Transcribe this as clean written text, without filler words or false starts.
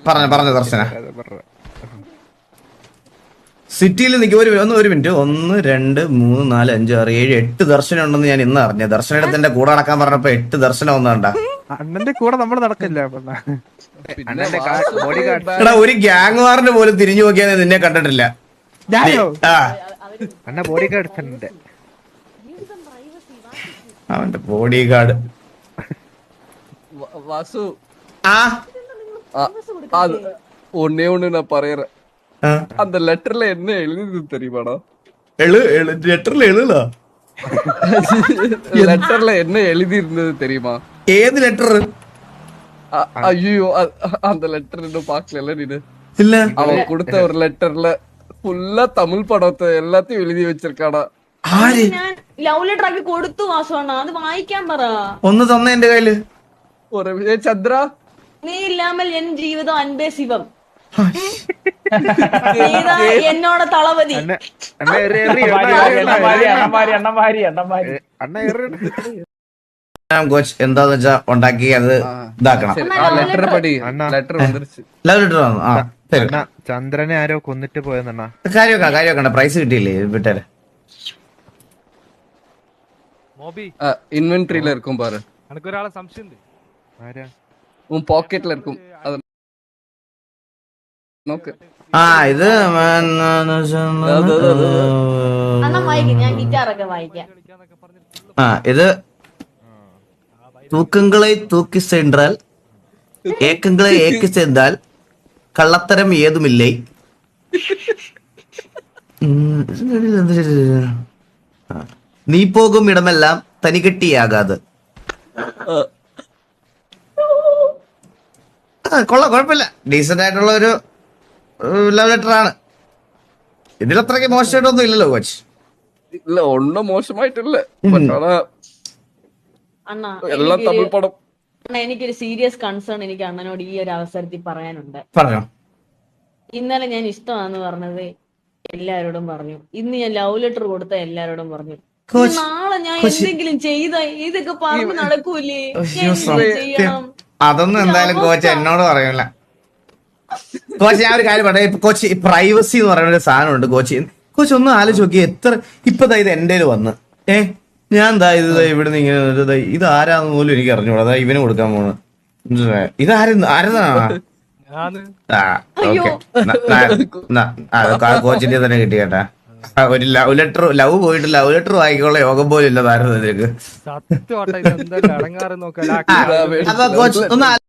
പറഞ്ഞു ദർശന. സിറ്റിയിൽ നിൽക്കും. ഒരു മിനിറ്റ്. 1 2 3 4 5 6 7 8 ദർശനം ഉണ്ടെന്ന് ഞാൻ ഇന്ന് അറിഞ്ഞ. ദർശനയുടെ എന്റെ കൂടെ നടക്കാൻ പറഞ്ഞപ്പോ 8 ദർശനം ഒന്നും കണ്ട. അണ്ണന്റെ കൂടെ നമ്മൾ നടക്കില്ല. എടാ ഒരു ഗ്യാങ് വാറിന് പോലും തിരിഞ്ഞു നോക്കിയാൽ നിന്നെ കണ്ടിട്ടില്ല. അണ്ണ ബോഡി ഗാർഡ് അവന്റെ ബോഡി ഗാർഡ് வாசு ആ அது ஒன்னே ஒண்ணு நான் பறையறேன். அந்த லெட்டர்ல என்ன எழுதுது தெரியுமாடா? ലെറ്ററിൽ എഴുതലോ? லெட்டர்ல என்ன எழுதி இருந்தது தெரியுமா? ഏത് ലെറ്റർ? ஐயோ அந்த லெட்டர் இன்னும் பாக்கல நீனு. ഇല്ല. அவன் கொடுத்த ஒரு லெட்டர்ல ஃபுல்லா தமிழ் படத்தை எல்லாத்தையும் எழுதி வச்சிருக்காடா. ആര്? ഞാൻ ലവ് ലെറ്റർ ആക്കി കൊടുത്തു വാസുവാണ്. അത് വായിക്കാൻ പറ. ഒന്ന് തന്നെ എന്റെ കയ്യില്. ஒரு சந்திரா നീ ഇല്ലാമൽ എൻ ജീവിതം അൻപേ ശിവം. എന്നോട് തളപതി. കോച്ച് എന്താന്ന് വെച്ചാ ഉണ്ടാക്കി അത് ഇതാക്കണം. லெட்டர் படி. லெட்டர் வந்துருச்சு. ലവ് ലെറ്റർ ആണ്. ആ തരും. ചന്ദ്രനെ ആരോ കൊന്നിട്ട് പോയെന്നാ കാര്യമൊക്കെ പ്രൈസ് കിട്ടിയില്ലേ വിട്ടേരെ. இன்வென்ட்ரியில இருக்கும் பாரு. எனக்கு ஒராள സംശയമുണ്ട്. ആരാ? உன் பாக்கெட்ல இருக்கும். அது നോക്ക്. ഇത് അണ്ണൻ വായിക്കും. ഞാൻ ഗിറ്റാറൊക്കെ വായിക്കാം. ഇത് തൂക്കങ്ങളെ തൂക്കി സെൻട്രാൽ ഏക്കങ്ങളെ ഏക്കി സെന്താൽ കള്ളത്തരം ഏതുമില്ലേ. നീ പോകും ഇടമെല്ലാം തനികെട്ടിയാകാതെ. കൊള്ളാം, കുഴപ്പമില്ല. ഡീസന്റ് ആയിട്ടുള്ള ഒരു ലവ് ലെറ്റർ ആണ്. ഇതിലത്രയ്ക്ക് മോശമായിട്ടൊന്നും ഇല്ലല്ലോ കോച്ച്. இல்ல ஒன்னும் மோசமாயிட்டு ஆனா അണ്ണാ எல்லாம் தமிழ் படம். അണ്ണാ എനിക്കൊരു സീരിയസ് കൺസേൺ എനിക്ക് അണ്ണനോട് ഈ ഒരു അവസരത്തിൽ പറയാനുണ്ട്. പറഞ്ഞോ. ഇന്നലെ ഞാൻ ഇഷ്ടമാണെന്ന് പറഞ്ഞത് എല്ലാരോടും പറഞ്ഞു. ഇന്ന് ഞാൻ ലവ് ലെറ്റർ കൊടുത്ത എല്ലാരോടും പറഞ്ഞു. നാളെ ഞാൻ എന്തെങ്കിലും ചെയ്ത ഇതൊക്കെ പറഞ്ഞു നടക്കൂലേ? ചെയ്യണം. അതൊന്നും എന്തായാലും കോച്ച് എന്നോട് പറയൂല. കോച്ച് ഞാൻ ഒരു കാര്യം പറയാം. കോച്ച് പ്രൈവസി എന്ന് പറയുന്ന ഒരു സാധനമുണ്ട് കോച്ച് ഒന്ന് ആലോചിച്ച് നോക്കി. എത്ര ഇപ്പൊ ഇത് എന്റെ വന്ന് ഞാൻ ഇത് ഇവിടുന്ന് ഇങ്ങനെ ഇത് ആരാന്ന് പോലും എനിക്ക് അറിഞ്ഞൂടാ. ഇവന് കൊടുക്കാൻ പോണ്. ആരതാണ്? കോച്ചിന്റെ തന്നെ കിട്ടി കേട്ടാ. ഒരു ലവ് പോയിട്ട് ലവ് ലെറ്റർ വായിക്കാനുള്ള യോഗം പോലും ഇല്ല താരത്തിലേക്ക്. സത്യമായിട്ട് അപ്പൊ കോച്ച് ഒന്ന്